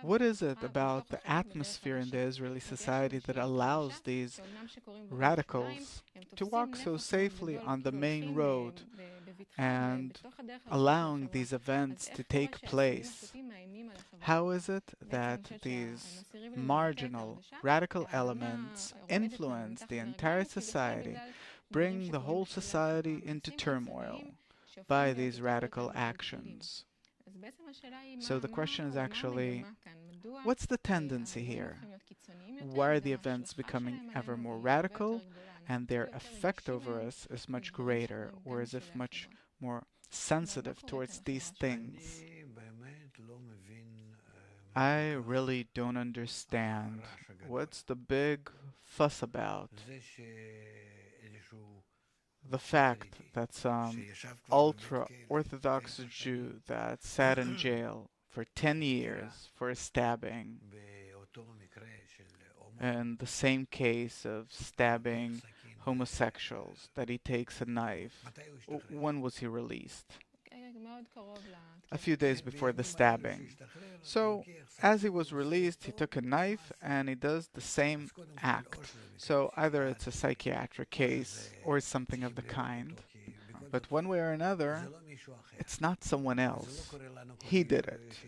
What is it about the atmosphere in the Israeli society that allows these radicals to walk so safely on the main road and allowing these events to take place? How is it that these marginal, radical elements influence the entire society, bring the whole society into turmoil by these radical actions? So the question is actually, what's the tendency here? Why are the events becoming ever more radical and their effect over us is much greater, or is it much more sensitive towards these things? I really don't understand. What's the big fuss about? The fact that some ultra Orthodox Jew that sat in jail for 10 years for a stabbing, in the same case of stabbing homosexuals, that he takes a knife. When was he released? A few days before the stabbing. So, as he was released, he took a knife and he does the same act. So, either it's a psychiatric case or something of the kind. But one way or another, it's not someone else. He did it.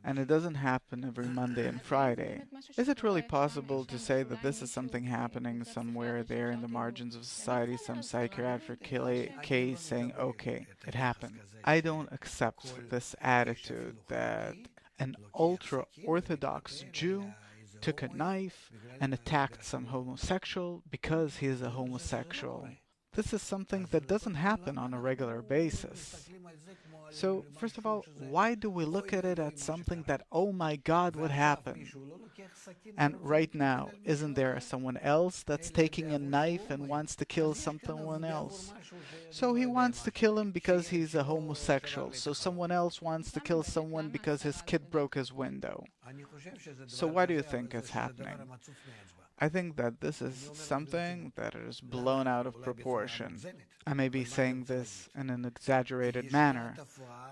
And it doesn't happen every Monday and Friday. Is it really possible to say that this is something happening somewhere there in the margins of society, some psychiatric case saying, okay, it happened? I don't accept this attitude that an ultra Orthodox Jew took a knife and attacked some homosexual because he is a homosexual. This is something that doesn't happen on a regular basis. So, first of all, why do we look at it as something that, oh my God, what happened? And right now, isn't there someone else that's taking a knife and wants to kill someone else? So he wants to kill him because he's a homosexual. So someone else wants to kill someone because his kid broke his window. So why do you think it's happening? I think that this is something that is blown out of proportion. I may be saying this in an exaggerated manner,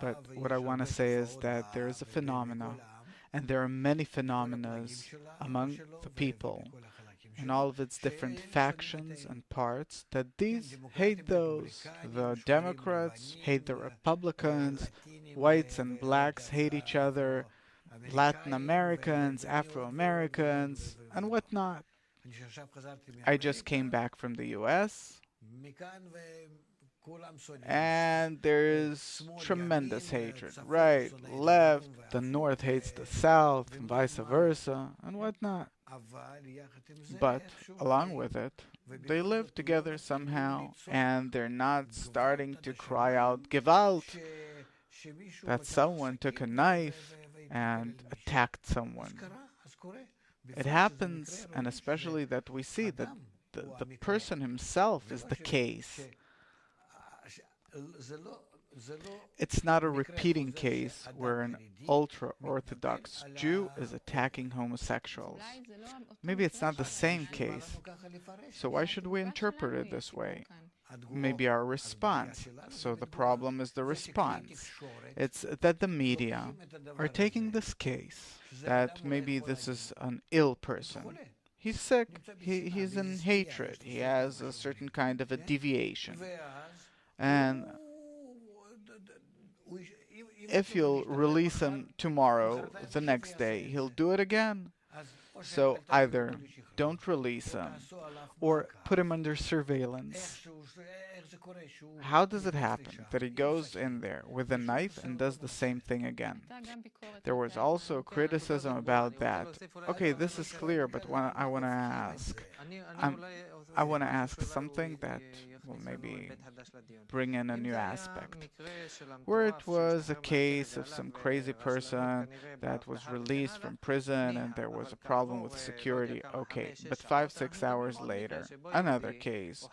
but what I want to say is that there is a phenomena, and there are many phenomena among the people, in all of its different factions and parts, that these hate those. The Democrats hate the Republicans, whites and blacks hate each other, Latin Americans, Afro Americans, and whatnot. I just came back from the US, and there's tremendous hatred. Right, left, the North hates the South, and vice versa, and whatnot. But along with it, they live together somehow, and they're not starting to cry out Gewalt, that someone took a knife and attacked someone. It happens, and especially that we see that the person himself is the case. It's not a repeating case where an ultra-Orthodox Jew is attacking homosexuals. Maybe it's not the same case. So why should we interpret it this way? Maybe our response. So the problem is the response. It's that the media are taking this case, that maybe this is an ill person. He's sick, he's in hatred, he has a certain kind of a deviation. And if you'll release him tomorrow, the next day, he'll do it again. So either don't release him or put him under surveillance. How does it happen that he goes in there with a knife and does the same thing again? There was also criticism about that. Okay, this is clear, but I want to ask. I want to ask something that will maybe bring in a new aspect. Where it was a case of some crazy person that was released from prison and there was a problem with security, okay, but 5, 6 hours later, another case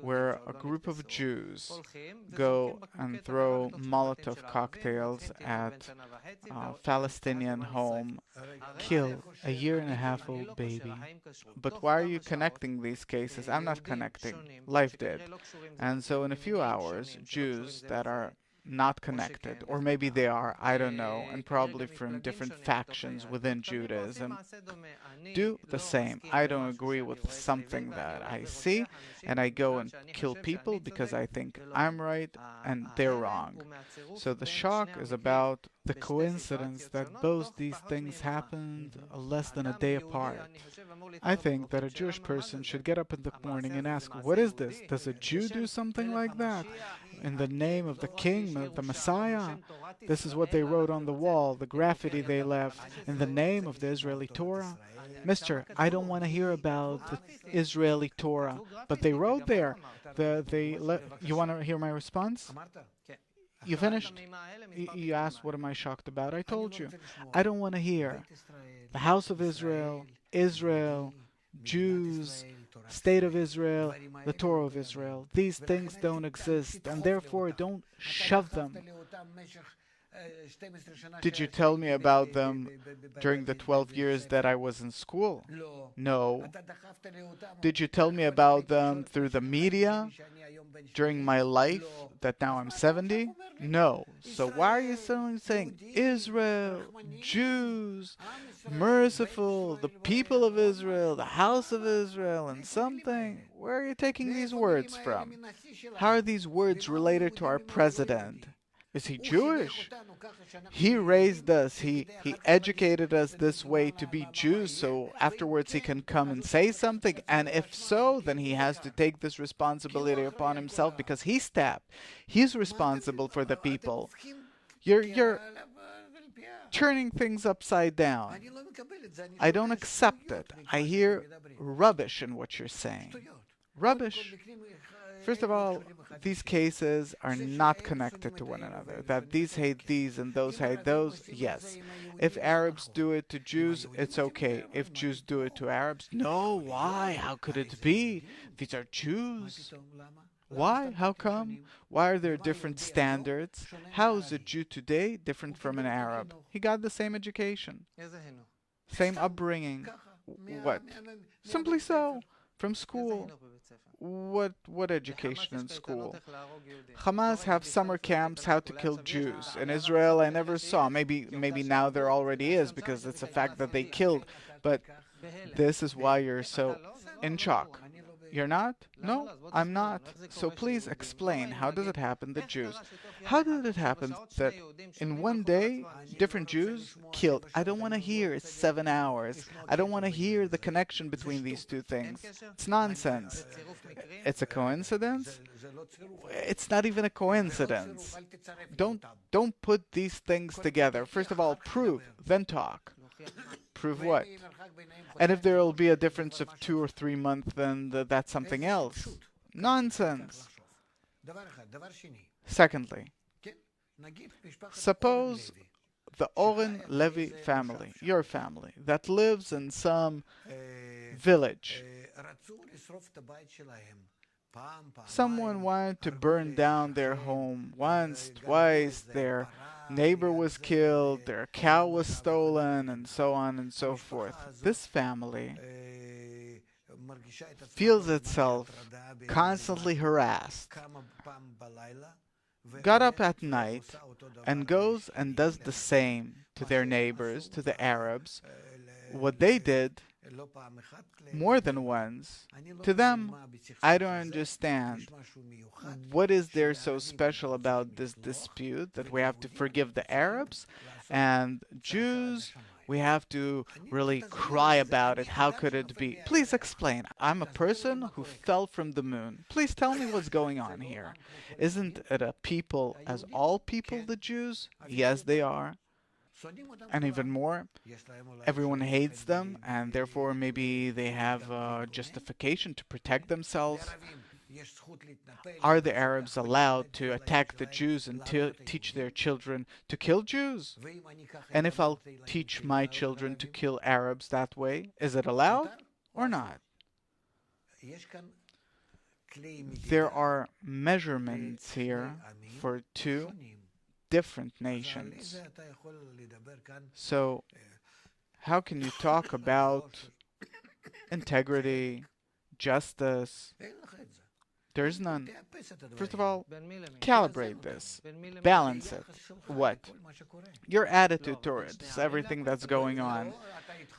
where a group of Jews go and throw Molotov cocktails at a Palestinian home, kill a year and a half old baby. But why are you connecting these cases? I'm not connecting. Life did. And so in a few hours, Jews that are not connected, or maybe they are, I don't know, and probably from different factions within Judaism, do the same. I don't agree with something that I see, and I go and kill people because I think I'm right and they're wrong. So the shock is about the coincidence that both these things happened less than a day apart. I think that a Jewish person should get up in the morning and ask, what is this? Does a Jew do something like that? In the name of the king, the Messiah? This is what they wrote on the wall, the graffiti they left, in the name of the Israeli Torah. Mister, I don't want to hear about the Israeli Torah, but they wrote there. You want to hear my response? You finished? You asked, what am I shocked about? I told you. I don't want to hear the house of Israel, Israel, Jews, state of Israel, the Torah of Israel. These things don't exist, and therefore don't shove them. Did you tell me about them during the 12 years that I was in school? No. Did you tell me about them through the media during my life that now I'm 70? No. So why are you suddenly saying Israel, Jews, merciful, the people of Israel, the house of Israel, and something? Where are you taking these words from? How are these words related to our president? Is he Jewish? He raised us, he educated us this way to be Jews, so afterwards he can come and say something, and if so, then he has to take this responsibility upon himself because he stabbed. He's responsible for the people. You're turning things upside down. I don't accept it. I hear rubbish in what you're saying. Rubbish. First of all, these cases are not connected to one another. That these hate these and those hate those, yes. If Arabs do it to Jews, it's okay. If Jews do it to Arabs, no, why? How could it be? These are Jews. Why? How come? Why are there different standards? How is a Jew today different from an Arab? He got the same education, same upbringing. What? Simply so. From school. What education in school? Hamas have summer camps how to kill Jews. In Israel, I never saw. Maybe now there already is because it's a fact that they killed. But this is why you're so in shock. You're not? No, I'm not. So please explain, how does it happen that Jews, how did it happen that in one day, different Jews killed? I don't want to hear 7 hours. I don't want to hear the connection between these two things. It's nonsense. It's a coincidence? It's not even a coincidence. Don't put these things together. First of all, prove, then talk. Prove what? And if there will be a difference of 2 or 3 months, then that's something else. Nonsense. Secondly, suppose the Oren Levy family, your family, that lives in some village. Someone wanted to burn down their home once, twice, their neighbor was killed, their cow was stolen, and so on and so forth. This family feels itself constantly harassed, got up at night, and goes and does the same to their neighbors, to the Arabs, what they did more than once. To them, I don't understand. What is there so special about this dispute that we have to forgive the Arabs and Jews? We have to really cry about it. How could it be? Please explain. I'm a person who fell from the moon. Please tell me what's going on here. Isn't it a people as all people, the Jews? Yes, they are. And even more, everyone hates them, and therefore maybe they have a justification to protect themselves. Are the Arabs allowed to attack the Jews and teach their children to kill Jews? And if I'll teach my children to kill Arabs that way, is it allowed or not? There are measurements here for two different nations. So how can you talk about integrity, justice? There's none. First of all, calibrate this. Balance it. What? Your attitude towards everything that's going on.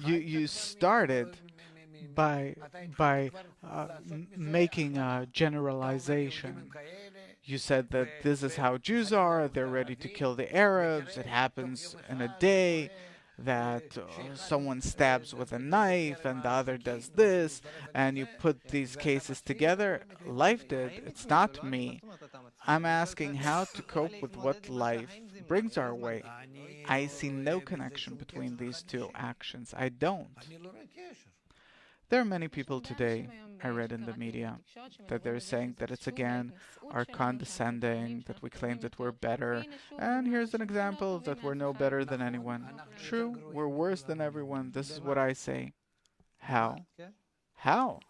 You started by making a generalization. You said that this is how Jews are, they're ready to kill the Arabs, it happens in a day, that someone stabs with a knife and the other does this, and you put these cases together. Life did, it's not me. I'm asking how to cope with what life brings our way. I see no connection between these two actions. I don't. There are many people today, I read in the media, that they're saying that it's again our condescending, that we claim that we're better, and here's an example that we're no better than anyone. True, we're worse than everyone. This is what I say. How? How?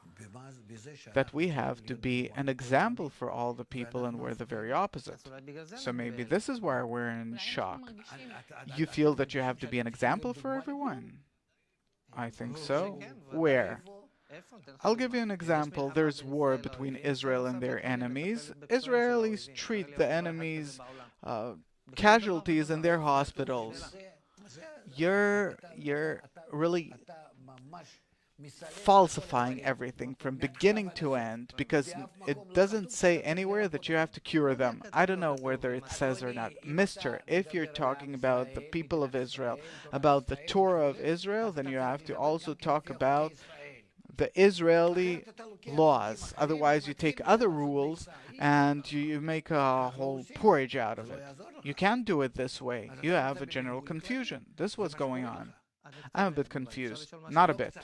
That we have to be an example for all the people and we're the very opposite. So maybe this is why we're in shock. You feel that you have to be an example for everyone? I think so. Where? I'll give you an example. There's war between Israel and their enemies. Israelis treat the enemies casualties in their hospitals. You're really falsifying everything from beginning to end, because it doesn't say anywhere that you have to cure them. I don't know whether it says or not. Mister, if you're talking about the people of Israel, about the Torah of Israel, then you have to also talk about the Israeli laws. Otherwise, you take other rules and you make a whole porridge out of it. You can't do it this way. You have a general confusion. This was going on. I'm a bit confused. Not a bit.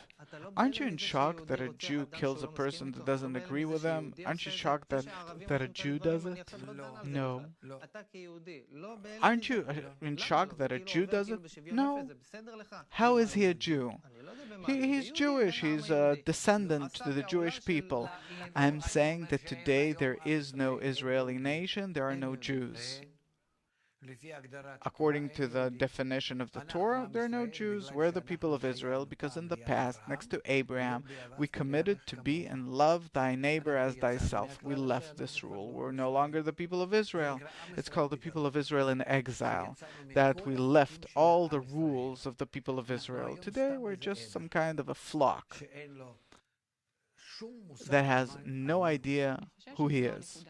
Aren't you in shock that a Jew kills a person that doesn't agree with them? Aren't you shocked that a Jew does it? No. Aren't you in shock that a Jew does it? No. How is he a Jew? He's Jewish. He's a descendant to the Jewish people. I'm saying that today there is no Israeli nation. There are no Jews. According to the definition of the Torah, there are no Jews. We're the people of Israel because in the past, next to Abraham, we committed to be and love thy neighbor as thyself. We left this rule. We're no longer the people of Israel. It's called the people of Israel in exile, that we left all the rules of the people of Israel. Today, we're just some kind of a flock that has no idea who he is.